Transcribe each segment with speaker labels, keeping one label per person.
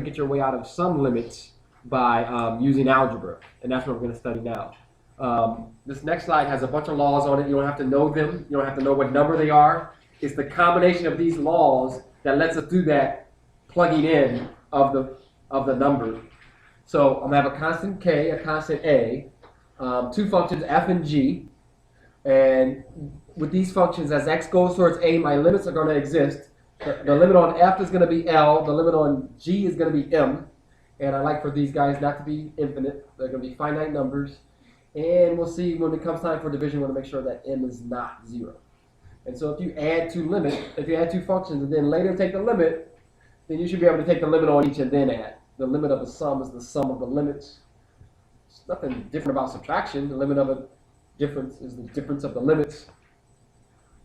Speaker 1: get your way out of some limits by using algebra, and that's what we're going to study now. This next slide has a bunch of laws on it. You don't have to know them. You don't have to know what number they are. It's the combination of these laws that lets us do that plugging in of the number. So I'm going to have a constant k, a constant a, two functions f and g, and with these functions, as x goes towards a, my limits are going to exist. The limit on f is going to be L, the limit on g is going to be m, and I like for these guys not to be infinite. They're going to be finite numbers, and we'll see when it comes time for division, we want to make sure that m is not 0. And so if you add two functions and then later take the limit, then you should be able to take the limit on each and then add. The limit of a sum is the sum of the limits. There's nothing different about subtraction. The limit of a difference is the difference of the limits.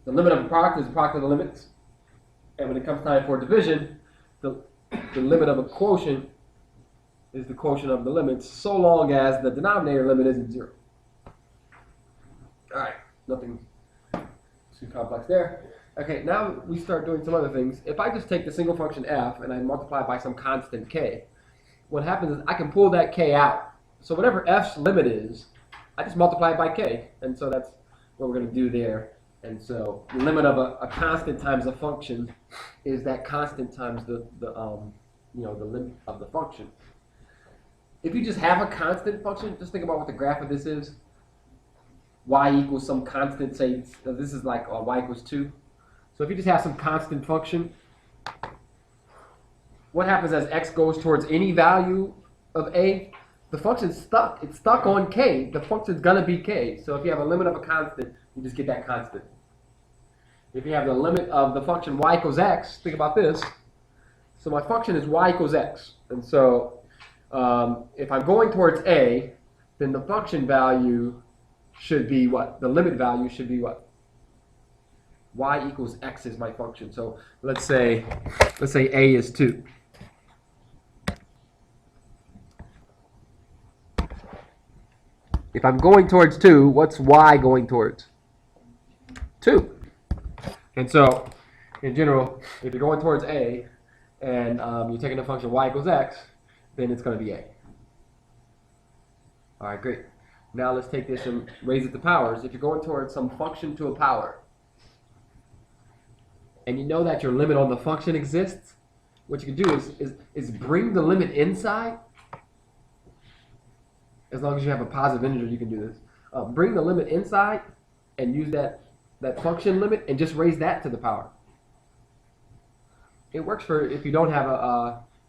Speaker 1: The limit of a product is the product of the limits. And when it comes time for division, the limit of a quotient is the quotient of the limits, so long as the denominator limit isn't 0. All right, nothing too complex there. Okay, now we start doing some other things. If I just take the single function f and I multiply it by some constant k, what happens is I can pull that k out. So whatever f's limit is, I just multiply it by k. And so that's what we're going to do there. And so the limit of a constant times a function is that constant times the limit of the function. If you just have a constant function, just think about what the graph of this is. Y equals some constant, say this is like y equals 2. So if you just have some constant function, what happens as x goes towards any value of a? The function's stuck. It's stuck on k. The function's going to be k. So if you have a limit of a constant, you just get that constant. If you have the limit of the function y equals x, think about this. So my function is y equals x. And so if I'm going towards a, then the function value should be what? The limit value should be what? Y equals x is my function. So let's say a is 2. If I'm going towards 2, what's y going towards? 2. And so, in general, if you're going towards a, and you're taking the function y equals x, then it's going to be a. All right, great. Now let's take this and raise it to powers. If you're going towards some function to a power, and you know that your limit on the function exists, what you can do is bring the limit inside. As long as you have a positive integer, you can do this. Bring the limit inside and use that function limit and just raise that to the power. It works for if you don't have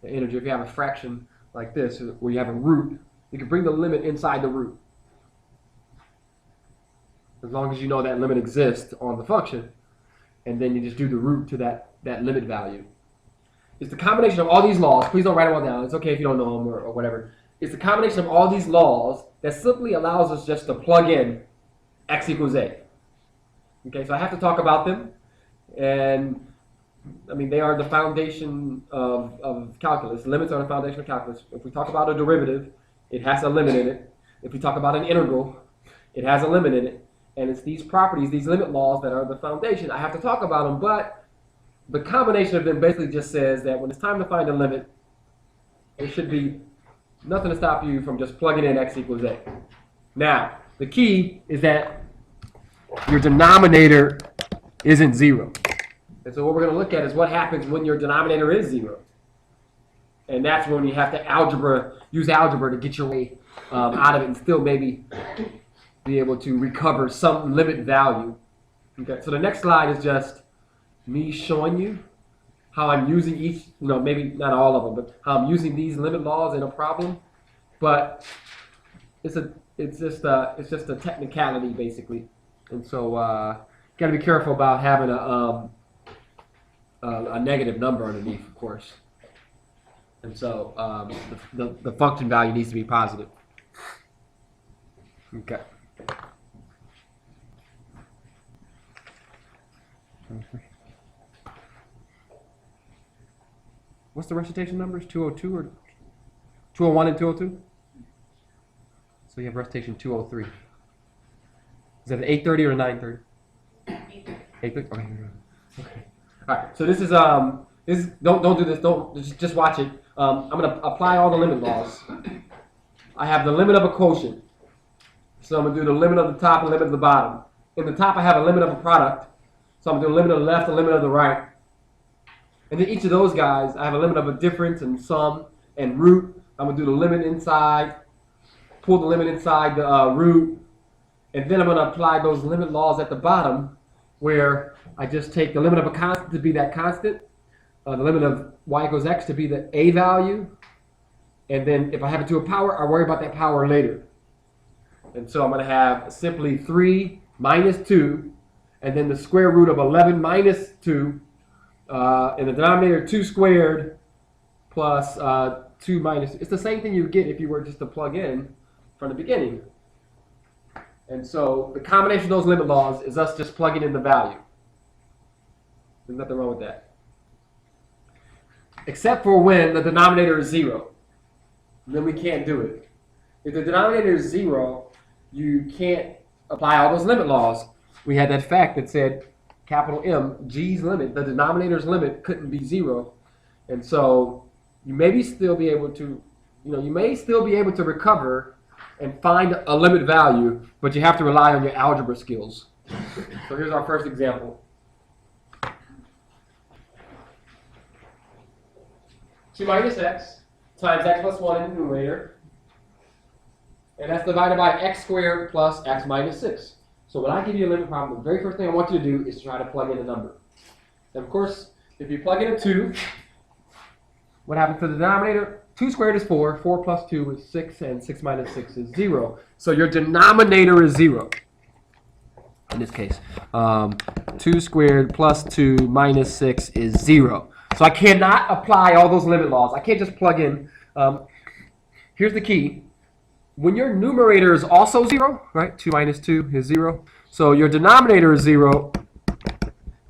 Speaker 1: an integer. If you have a fraction like this, where you have a root, you can bring the limit inside the root. As long as you know that limit exists on the function, and then you just do the root to that limit value. It's the combination of all these laws. Please don't write them all down. It's okay if you don't know them or whatever. It's the combination of all these laws that simply allows us just to plug in x equals a. Okay, so I have to talk about them, and I mean they are the foundation of calculus. Limits are the foundation of calculus. If we talk about a derivative, it has a limit in it. If we talk about an integral, it has a limit in it. And it's these properties, these limit laws that are the foundation. I have to talk about them, but the combination of them basically just says that when it's time to find a limit, it should be nothing to stop you from just plugging in x equals a. Now, the key is that your denominator isn't 0. And so what we're going to look at is what happens when your denominator is 0. And that's when you have to use algebra to get your way out of it and still maybe be able to recover some limit value. Okay, so the next slide is just me showing you how I'm using each, maybe not all of them, but how I'm using these limit laws in a problem. But it's just a technicality basically, and so got to be careful about having a negative number underneath, of course. And so the function value needs to be positive. Okay. What's the recitation numbers? 202 or 201 and 202? So you have recitation 203. Is that at 8:30 or 9:30? 8:30. Okay. Okay. All right. So this is don't do this. Don't just watch it. I'm going to apply all the limit laws. I have the limit of a quotient. So I'm going to do the limit of the top and limit of the bottom. In the top, I have a limit of a product. So I'm going to do the limit of the left and limit of the right. And then each of those guys, I have a limit of a difference and sum and root. I'm going to do the limit inside, pull the limit inside the root. And then I'm going to apply those limit laws at the bottom, where I just take the limit of a constant to be that constant, the limit of y equals x to be the a value, and then if I have it to a power, I worry about that power later. And so I'm going to have simply 3 minus 2, and then the square root of 11 minus 2, in the denominator 2 squared plus 2 minus, it's the same thing you would get if you were just to plug in from the beginning. And so the combination of those limit laws is us just plugging in the value. There's nothing wrong with that. Except for when the denominator is 0. Then we can't do it. If the denominator is 0, you can't apply all those limit laws. We had that fact that said capital M, G's limit, the denominator's limit couldn't be 0. And so you may still be able to, recover and find a limit value, but you have to rely on your algebra skills. So here's our first example. 2 minus x times x plus 1 in the numerator, and that's divided by x squared plus x minus 6. So when I give you a limit problem, the very first thing I want you to do is try to plug in a number. And of course, if you plug in a 2, what happens to the denominator? 2 squared is 4, 4 plus 2 is 6, and 6 minus 6 is 0. So your denominator is 0. In this case, 2 squared plus 2 minus 6 is 0. So I cannot apply all those limit laws. I can't just plug in. Here's the key. When your numerator is also 0, right? 2 minus 2 is 0. So your denominator is 0,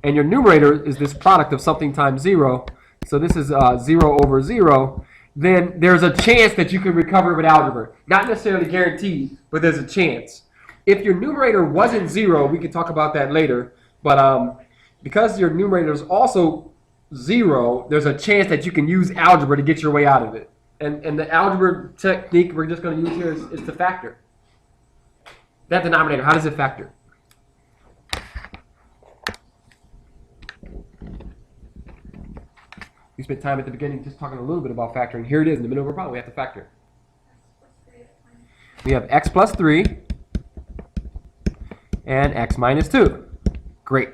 Speaker 1: and your numerator is this product of something times 0. So this is 0 over 0. Then there's a chance that you can recover with algebra. Not necessarily guaranteed, but there's a chance. If your numerator wasn't 0, we can talk about that later. But because your numerator is also 0, there's a chance that you can use algebra to get your way out of it. And the algebra technique we're just going to use here is to factor. That denominator, how does it factor? We spent time at the beginning just talking a little bit about factoring. Here it is in the middle of our problem. We have to factor. We have x plus 3 and x minus 2. Great.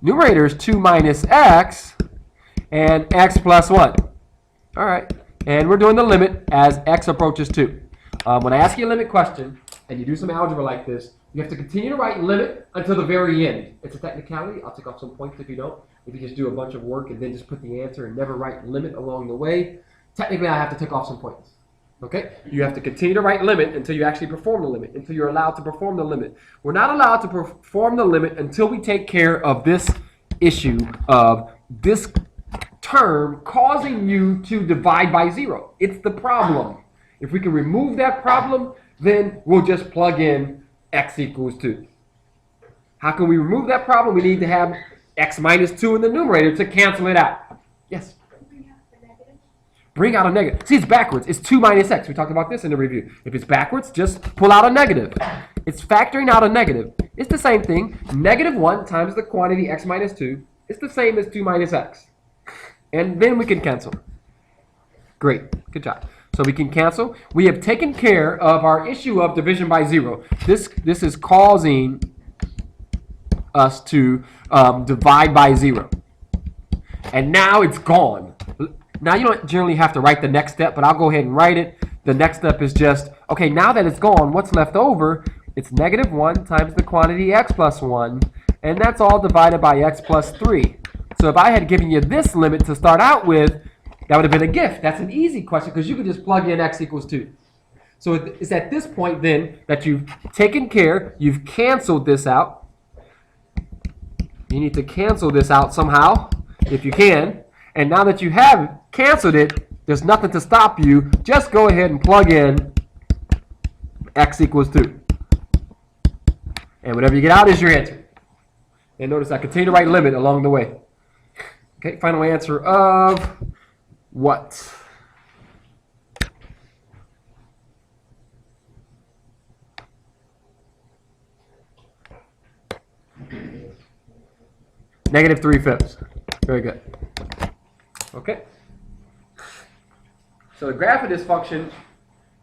Speaker 1: Numerator is 2 minus x and x plus 1. All right. And we're doing the limit as x approaches 2. When I ask you a limit question and you do some algebra like this, you have to continue to write limit until the very end. It's a technicality. I'll take off some points if you don't. If you just do a bunch of work and then just put the answer and never write limit along the way, technically I have to take off some points. Okay? You have to continue to write limit until you actually perform the limit, until you're allowed to perform the limit. We're not allowed to perform the limit until we take care of this issue of this term causing you to divide by 0. It's the problem. If we can remove that problem, then we'll just plug in x equals 2. How can we remove that problem? We need to have x minus 2 in the numerator to cancel it out. Yes? Bring out a negative. See, it's backwards. It's 2 minus x. We talked about this in the review. If it's backwards, just pull out a negative. It's factoring out a negative. It's the same thing. Negative 1 times the quantity x minus 2 is the same as 2 minus x. And then we can cancel. Great. Good job. So we can cancel. We have taken care of our issue of division by 0. This is causing us to divide by 0. And now it's gone. Now you don't generally have to write the next step, but I'll go ahead and write it. The next step is just, okay, now that it's gone, what's left over? It's negative 1 times the quantity x plus 1, and that's all divided by x plus 3. So if I had given you this limit to start out with, that would have been a gift. That's an easy question because you could just plug in x equals 2. So it's at this point then that you've taken care, you've canceled this out. You need to cancel this out somehow, if you can. And now that you have canceled it, there's nothing to stop you. Just go ahead and plug in x equals 2. And whatever you get out is your answer. And notice I continue to write limit along the way. Okay, final answer of what? Negative 3/5. Very good. Okay. So the graph of this function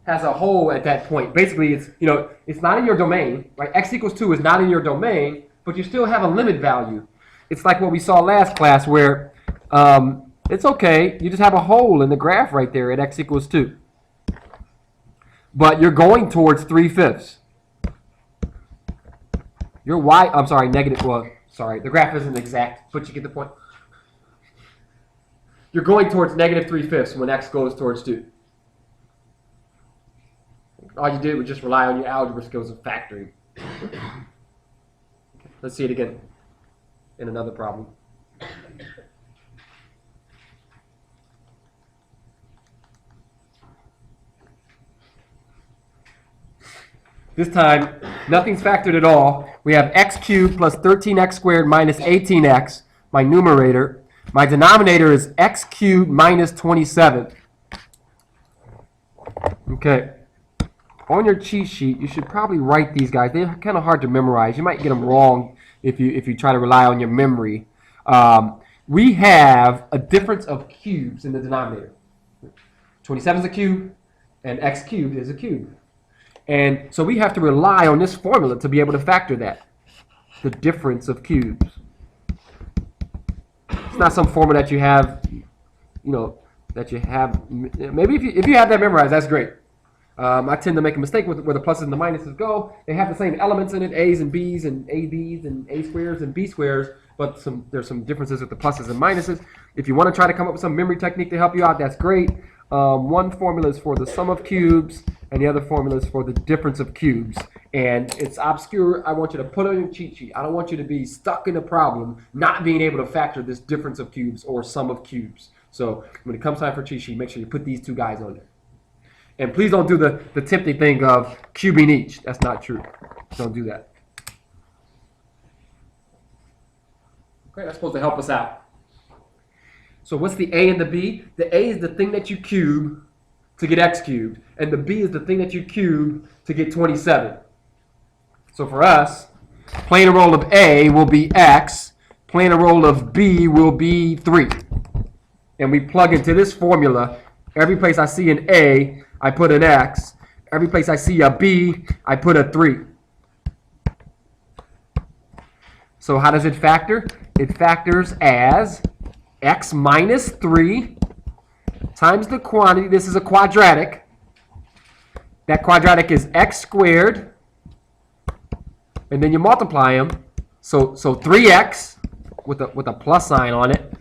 Speaker 1: has a hole at that point. Basically, it's not in your domain, right? X equals 2 is not in your domain, but you still have a limit value. It's like what we saw last class where it's okay. You just have a hole in the graph right there at x equals 2. But you're going towards 3/5. The graph isn't exact, but you get the point. You're going towards negative 3/5 when x goes towards 2. All you did was just rely on your algebra skills of factoring. Let's see it again in another problem. This time, nothing's factored at all. We have x cubed plus 13x squared minus 18x, my numerator. My denominator is x cubed minus 27. Okay. On your cheat sheet, you should probably write these guys. They're kind of hard to memorize. You might get them wrong if you try to rely on your memory. We have a difference of cubes in the denominator. 27 is a cube, and x cubed is a cube. And so we have to rely on this formula to be able to factor that, the difference of cubes. It's not some formula that you have, maybe if you have that memorized, that's great. I tend to make a mistake with where the pluses and the minuses go. They have the same elements in it, A's and B's and AB's and A squares and B squares, but there's some differences with the pluses and minuses. If you want to try to come up with some memory technique to help you out, that's great. One formula is for the sum of cubes, and the other formula is for the difference of cubes. And it's obscure. I want you to put it on your cheat sheet. I don't want you to be stuck in a problem not being able to factor this difference of cubes or sum of cubes. So when it comes time for cheat sheet, make sure you put these two guys on there. And please don't do the tempting thing of cubing each. That's not true. Don't do that. Okay, that's supposed to help us out. So what's the A and the B? The A is the thing that you cube to get x cubed, and the B is the thing that you cube to get 27. So for us, planar roll of A will be x, planar roll of B will be 3. And we plug into this formula. Every place I see an A, I put an x. Every place I see a B, I put a 3. So how does it factor? It factors as x minus 3 times the quantity. This is a quadratic. That quadratic is x squared. And then you multiply them. So 3x with a plus sign on it.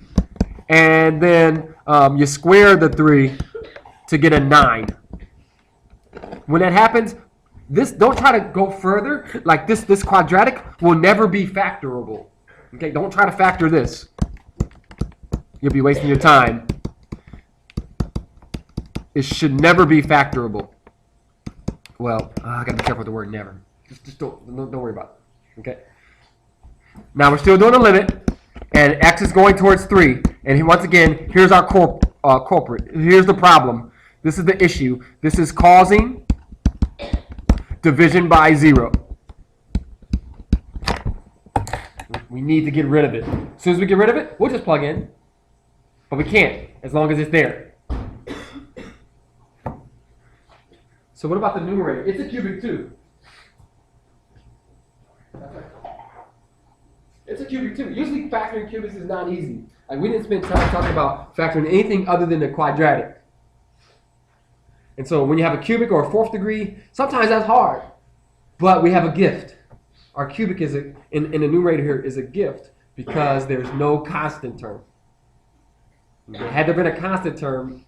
Speaker 1: And then you square the 3 to get a 9. When that happens, don't try to go further. Like this quadratic will never be factorable. Okay, don't try to factor this. You'll be wasting your time. It should never be factorable. Well, I gotta be careful with the word never. Just don't worry about it. Okay. Now we're still doing a limit, and x is going towards 3. And once again, here's our culprit. Here's the problem. This is the issue. This is causing division by 0. We need to get rid of it. As soon as we get rid of it, we'll just plug in. But we can't, as long as it's there. So what about the numerator? It's a cubic too. It's a cubic too. Usually factoring cubics is not easy. Like we didn't spend time talking about factoring anything other than the quadratic. And so when you have a cubic or a 4th degree, sometimes that's hard. But we have a gift. Our cubic is in the numerator here is a gift because there's no constant term. Had there been a constant term,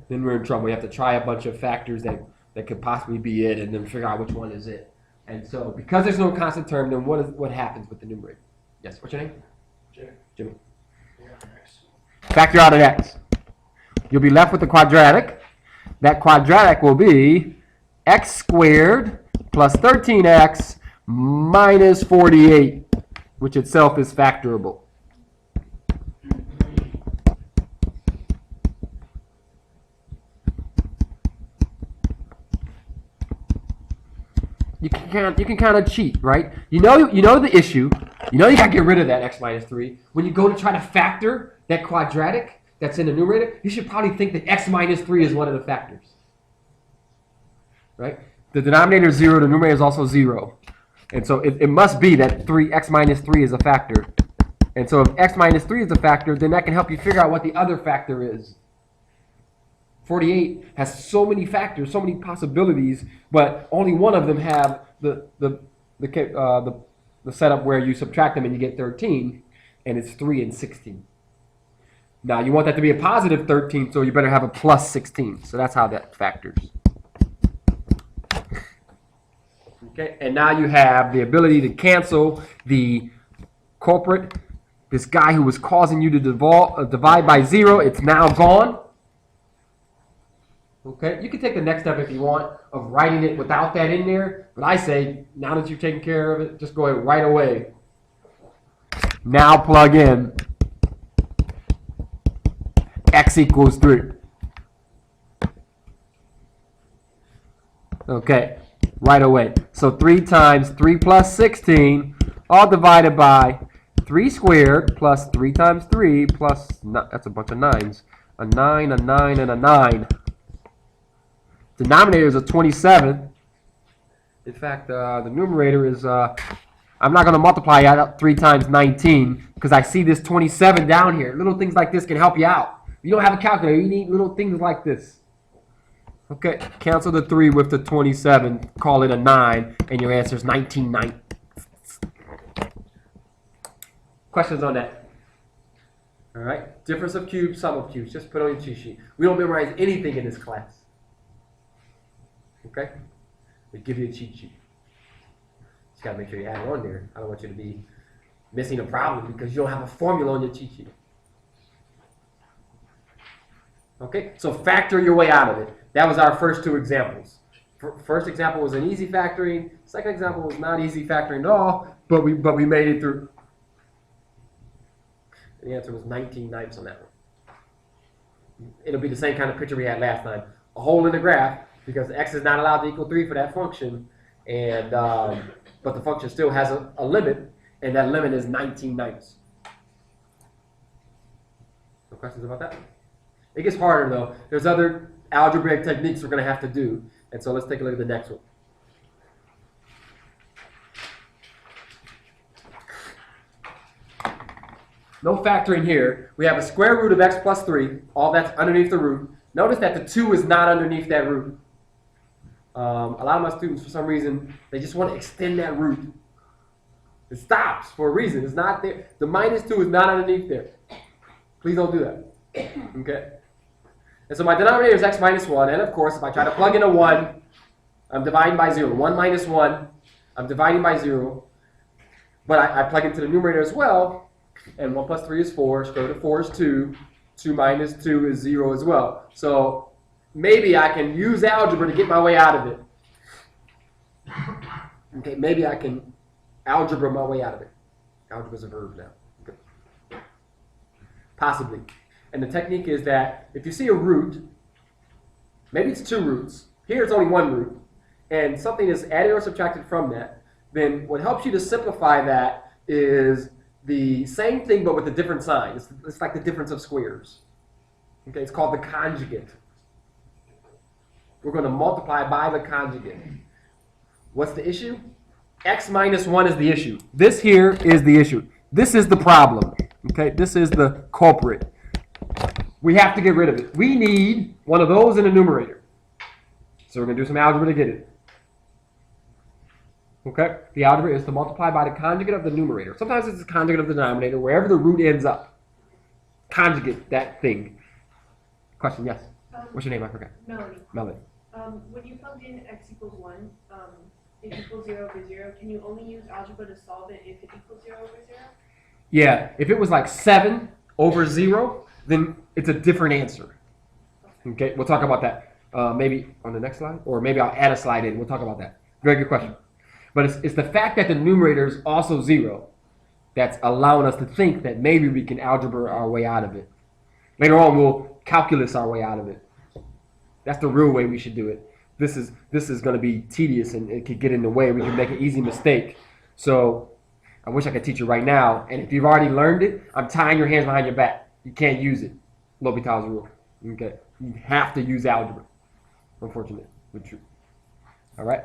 Speaker 1: then we're in trouble. We have to try a bunch of factors that could possibly be it and then figure out which one is it. And so because there's no constant term, then what happens with the numerator? Yes, what's your name? Jimmy. Factor out an x. You'll be left with the quadratic. That quadratic will be x squared plus 13x minus 48, which itself is factorable. You can kind of cheat, right? You know the issue. You know you got to get rid of that x minus 3. When you go to try to factor that quadratic that's in the numerator, you should probably think that x minus 3 is one of the factors. Right? The denominator is 0, the numerator is also 0. And so it must be that x minus 3 is a factor. And so if x minus 3 is a factor, then that can help you figure out what the other factor is. 48 has so many factors, so many possibilities, but only one of them have the setup where you subtract them and you get 13, and it's 3 and 16. Now you want that to be a positive 13, so you better have a plus 16. So that's how that factors. Okay, and now you have the ability to cancel the culprit, this guy who was causing you to divide by 0. It's now gone. Okay, you can take the next step if you want of writing it without that in there, but I say now that you've taken care of it, just go ahead right away. Now plug in x equals 3. Okay, right away. So 3 times 3 plus 16, all divided by 3 squared plus 3 times 3 plus, that's a bunch of 9s. A 9, a 9, and a 9. Denominator is a 27. In fact, the numerator is, I'm not going to multiply out 3 times 19 because I see this 27 down here. Little things like this can help you out. If you don't have a calculator, you need little things like this. Okay, cancel the 3 with the 27, call it a 9, and your answer is 19/9. Questions on that? All right, difference of cubes, sum of cubes. Just put on your cheat sheet. We don't memorize anything in this class. Okay? We give you a cheat sheet. Just got to make sure you add it on there. I don't want you to be missing a problem because you don't have a formula on your cheat sheet. Okay? So factor your way out of it. That was our first 2 examples. First example was an easy factoring. Second example was not easy factoring at all, but we made it through. The answer was 19/9 on that one. It'll be the same kind of picture we had last time. A hole in the graph, because x is not allowed to equal 3 for that function, and but the function still has a limit, and that limit is 19/9. No questions about that? It gets harder though. There's other algebraic techniques we're going to have to do, and so let's take a look at the next one. No factoring here. We have a square root of x plus 3. All that's underneath the root. Notice that the 2 is not underneath that root. A lot of my students, for some reason, they just want to extend that root. It stops for a reason. It's not there. The minus 2 is not underneath there. Please don't do that. Okay? And so my denominator is x minus 1. And of course, if I try to plug in a 1, I'm dividing by 0. 1 minus 1, I'm dividing by 0. But I plug into the numerator as well. And 1 plus 3 is 4. Square root of 4 is 2. 2 minus 2 is 0 as well. So maybe I can use algebra to get my way out of it. Okay, maybe I can algebra my way out of it. Algebra is a verb now. Okay. Possibly. And the technique is that if you see a root, maybe it's 2 roots. Here it's only 1 root. And something is added or subtracted from that. Then what helps you to simplify that is the same thing but with a different sign. It's like the difference of squares. Okay, it's called the conjugate. We're going to multiply by the conjugate. What's the issue? X minus 1 is the issue. This here is the issue. This is the problem. Okay, this is the culprit. We have to get rid of it. We need one of those in the numerator. So we're going to do some algebra to get it. Okay, the algebra is to multiply by the conjugate of the numerator. Sometimes it's the conjugate of the denominator, wherever the root ends up. Conjugate that thing. Question, yes. What's your name? I forgot.
Speaker 2: Melody.
Speaker 1: Melody.
Speaker 2: When you plugged in x equals 1, it equals 0 over 0, can you only use algebra to solve it if it equals 0 over 0?
Speaker 1: Yeah, if it was like 7 over 0, then it's a different answer. Okay, we'll talk about that maybe on the next slide, or maybe I'll add a slide in. We'll talk about that. Very good question. But it's the fact that the numerator is also 0 that's allowing us to think that maybe we can algebra our way out of it. Later on, we'll calculus our way out of it. That's the real way we should do it. This is going to be tedious and it could get in the way. We can make an easy mistake. So I wish I could teach you right now. And if you've already learned it, I'm tying your hands behind your back. You can't use it. L'Hopital's rule. Okay? You have to use algebra. Unfortunate, but true. All right?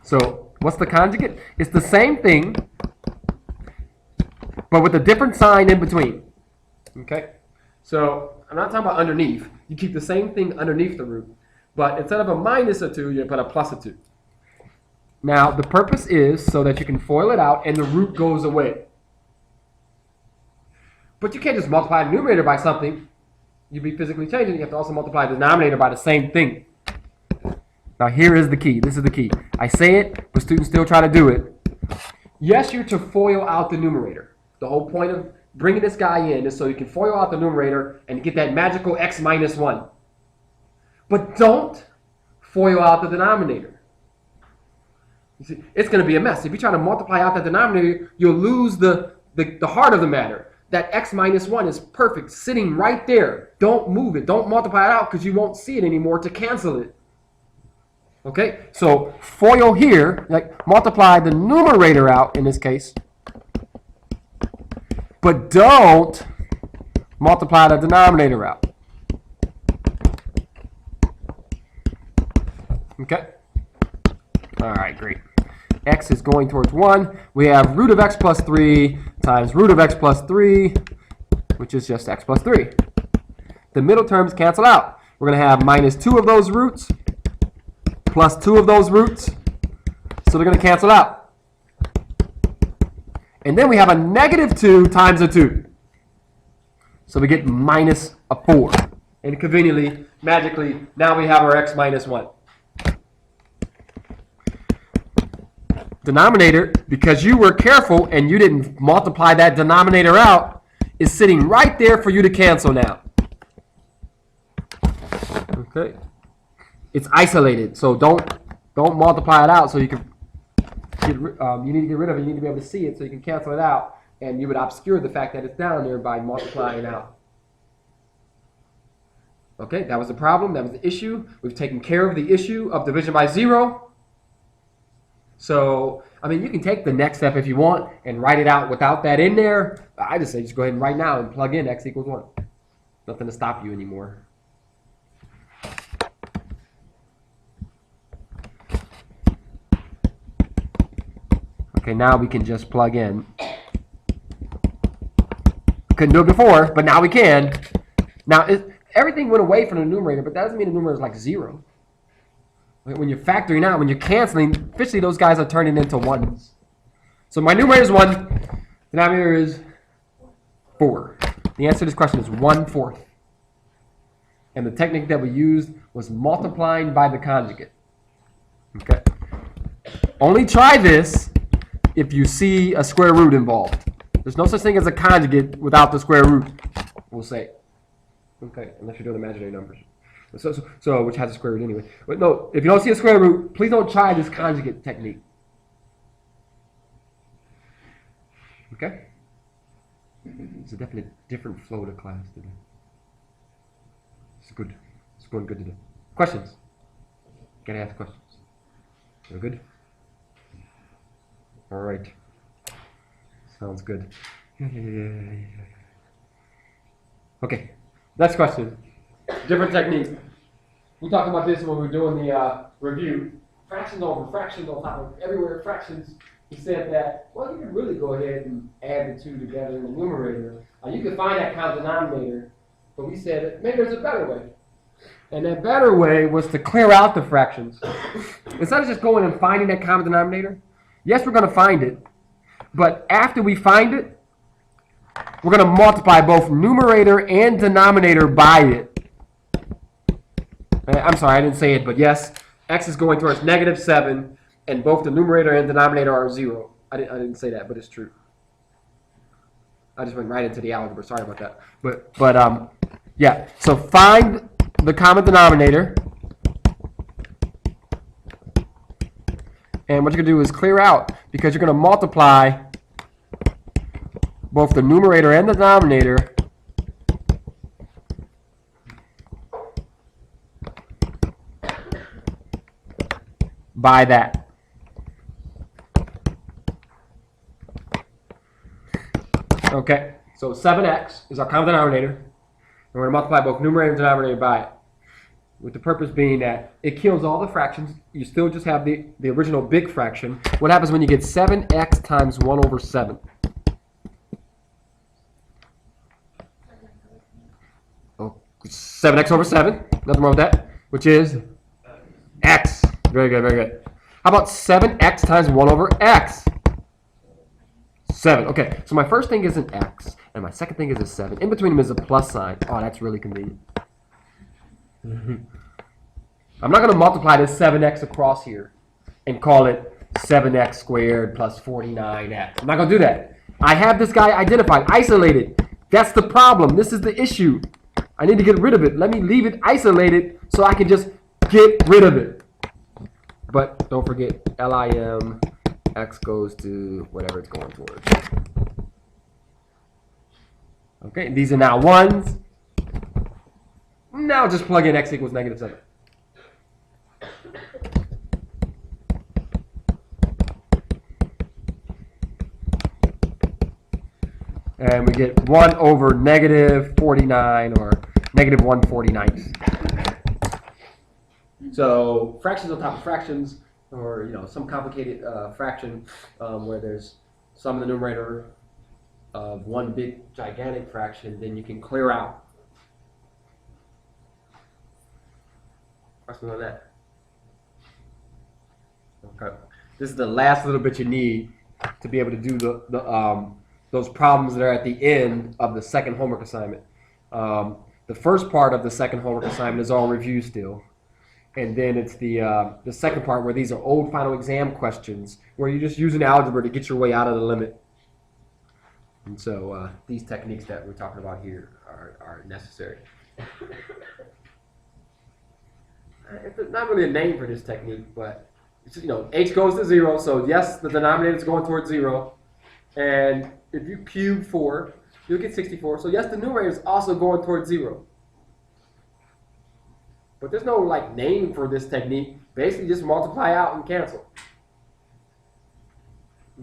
Speaker 1: So what's the conjugate? It's the same thing, but with a different sign in between. Okay? So I'm not talking about underneath. You keep the same thing underneath the root, but instead of a minus a 2, you put a plus a 2. Now, the purpose is so that you can FOIL it out and the root goes away. But you can't just multiply the numerator by something. You'd be physically changing. You have to also multiply the denominator by the same thing. Now, here is the key. This is the key. I say it, but students still try to do it. Yes, you're to FOIL out the numerator. The whole point of bringing this guy in is so you can FOIL out the numerator and get that magical x minus 1. But don't FOIL out the denominator. You see, it's going to be a mess. If you try to multiply out that denominator, you'll lose the heart of the matter. That x minus 1 is perfect, sitting right there. Don't move it. Don't multiply it out because you won't see it anymore to cancel it. Okay, so FOIL here, like multiply the numerator out in this case, but don't multiply the denominator out. Okay? All right, great. X is going towards 1. We have root of x plus 3 times root of x plus 3, which is just x plus 3. The middle terms cancel out. We're going to have minus 2 of those roots plus 2 of those roots. So they're going to cancel out. And then we have a negative 2 times a 2. So we get minus a 4. And conveniently, magically, now we have our x minus 1. Denominator, because you were careful and you didn't multiply that denominator out, is sitting right there for you to cancel now. Okay. It's isolated, so don't multiply it out so you can you need to get rid of it. You need to be able to see it so you can cancel it out, and you would obscure the fact that it's down there by multiplying out. Okay, that was the problem. That was the issue. We've taken care of the issue of division by 0. So, I mean, you can take the next step if you want and write it out without that in there. I just say just go ahead and write now and plug in x equals 1. Nothing to stop you anymore. Okay, now we can just plug in. Couldn't do it before, but now we can. Now, everything went away from the numerator, but that doesn't mean the numerator is like 0. When you're factoring out, when you're canceling, officially those guys are turning into 1s. So my numerator is 1, denominator is 4. The answer to this question is 1/4. And the technique that we used was multiplying by the conjugate. Okay. Only try this if you see a square root involved. There's no such thing as a conjugate without the square root, we'll say. Okay, unless you're doing imaginary numbers. So which has a square root anyway. But no, if you don't see a square root, please don't try this conjugate technique. Okay? It's a definite different flow to class today. It's good. It's going good today. Questions? Gotta ask questions. You're good? All right. Sounds good. Okay. Next question. Different technique. We talked about this when we were doing the review. Fractions over fractions on top of everywhere fractions. We said that, well, you could really go ahead and add the 2 together in the numerator. You could find that common denominator, but we said maybe there's a better way. And that better way was to clear out the fractions. Instead of just going and finding that common denominator, yes, we're going to find it, but after we find it, we're going to multiply both numerator and denominator by it. I'm sorry, I didn't say it, but yes, x is going towards -7, and both the numerator and denominator are 0. I didn't say that, but it's true. I just went right into the algebra. Sorry about that. But yeah. So find the common denominator, and what you're gonna do is clear out because you're gonna multiply both the numerator and the denominator by that. Okay, so 7x is our common denominator. And we're going to multiply both numerator and denominator by it. With the purpose being that it kills all the fractions. You still just have the original big fraction. What happens when you get 7x times 1 over 7? Oh, 7x over 7. Nothing wrong with that. Which is x. Very good, very good. How about 7x times 1 over x? 7. Okay, so my first thing is an x, and my second thing is a 7. In between them is a plus sign. Oh, that's really convenient. I'm not going to multiply this 7x across here and call it 7x squared plus 49x. I'm not going to do that. I have this guy identified, isolated. That's the problem. This is the issue. I need to get rid of it. Let me leave it isolated so I can just get rid of it. But don't forget, LIM, x goes to whatever it's going towards. Okay, these are now 1s. Now just plug in x equals negative 7. And we get 1 over negative 49 or negative 1/49. So fractions on top of fractions, or some complicated fraction where there's some in the numerator of one big gigantic fraction, then you can clear out. Question on that? Okay. This is the last little bit you need to be able to do those problems that are at the end of the second homework assignment. The first part of the second homework assignment is all review still. And then it's the second part where these are old final exam questions where you're just using algebra to get your way out of the limit. And so these techniques that we're talking about here are necessary. It's not really a name for this technique, but it's, h goes to 0, so yes, the denominator is going towards 0. And if you cube 4, you'll get 64. So yes, the numerator is also going towards 0. But there's no name for this technique. Basically, just multiply out and cancel.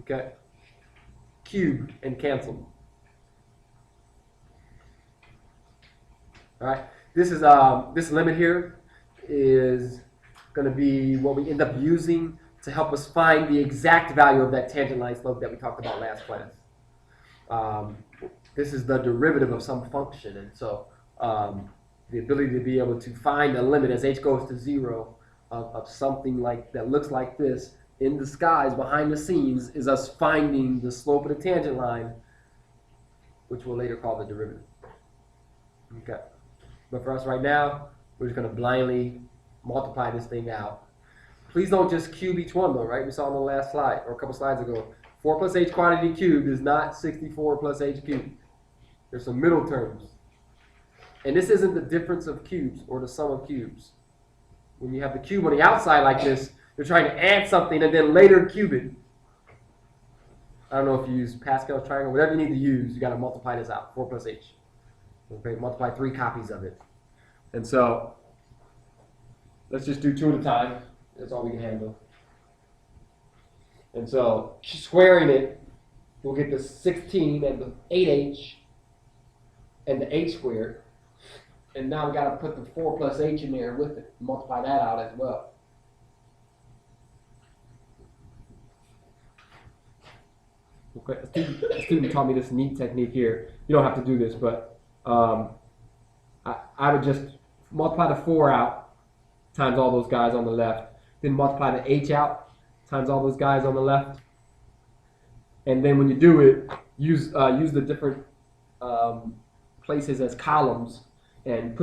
Speaker 1: Okay. Cube and cancel. All right. This is this limit here is going to be what we end up using to help us find the exact value of that tangent line slope that we talked about last class. This is the derivative of some function, and so the ability to be able to find a limit as h goes to 0 of something that looks like this in disguise behind the scenes is us finding the slope of the tangent line, which we'll later call the derivative. Okay. But for us right now, we're just going to blindly multiply this thing out. Please don't just cube each one though, right? We saw on the last slide, or a couple slides ago. 4 plus h quantity cubed is not 64 plus h cubed. There's some middle terms. And this isn't the difference of cubes or the sum of cubes. When you have the cube on the outside like this, you're trying to add something and then later cube it. I don't know if you use Pascal's triangle, whatever you need to use, you got to multiply this out, 4 plus h. Okay, multiply 3 copies of it. And so, let's just do 2 at a time. That's all we can handle. And so, squaring it, we'll get the 16 and the 8h and the h squared. And now we got to put the 4 plus h in there with it. Multiply that out as well. Okay, a student taught me this neat technique here. You don't have to do this, but I would just multiply the 4 out times all those guys on the left. Then multiply the h out times all those guys on the left. And then when you do it, use the different places as columns. And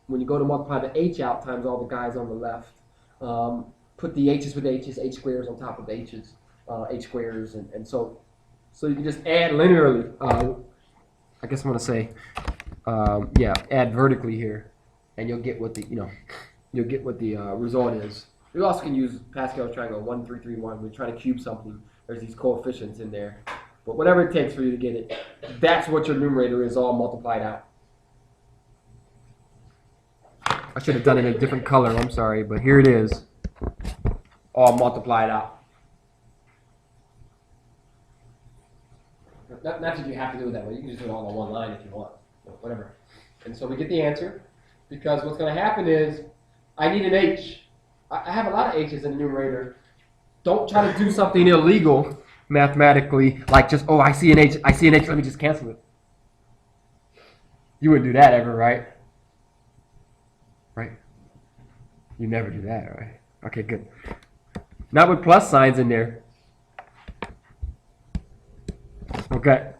Speaker 1: when you go to multiply the h out times all the guys on the left, put the h's with h's, h squares on top of h's, h squares, and so you can just add linearly. I guess I'm going to say, add vertically here, and you'll get what the result is. You also can use Pascal's triangle 1, 3, 3, 1. When you're trying to cube something, there's these coefficients in there. But whatever it takes for you to get it, that's what your numerator is all multiplied out. I should have done it in a different color, I'm sorry, but here it is, all multiplied out. not that you have to do it that way. You can just do it all on one line if you want, whatever. And so we get the answer, because what's going to happen is I need an h. I have a lot of h's in the numerator. Don't try to do something illegal mathematically, like just, oh, I see an h, let me just cancel it. You wouldn't do that ever, right? Right? You never do that, right? Okay, good. Not with plus signs in there. Okay,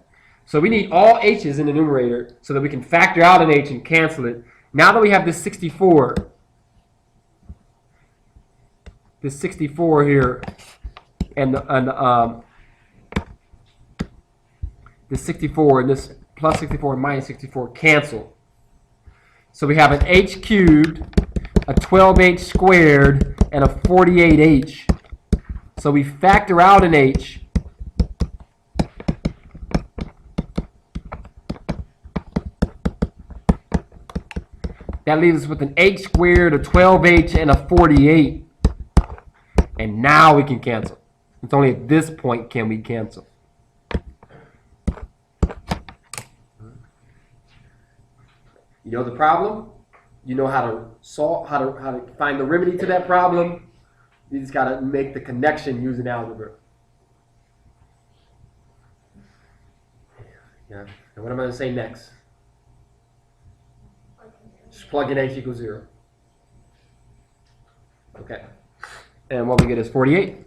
Speaker 1: so we need all h's in the numerator so that we can factor out an h and cancel it. Now that we have this 64 here, and this 64 and this plus 64 and minus 64 cancel. So we have an h cubed, a 12h squared, and a 48h. So we factor out an h. That leaves us with an h squared, a 12h, and a 48. And now we can cancel. It's only at this point can we cancel. You know the problem? You know how to solve, how to find the remedy to that problem. You just got to make the connection using algebra. Yeah. And what am I going to say next? Just plug in h equals 0. Okay. And what we get is 48.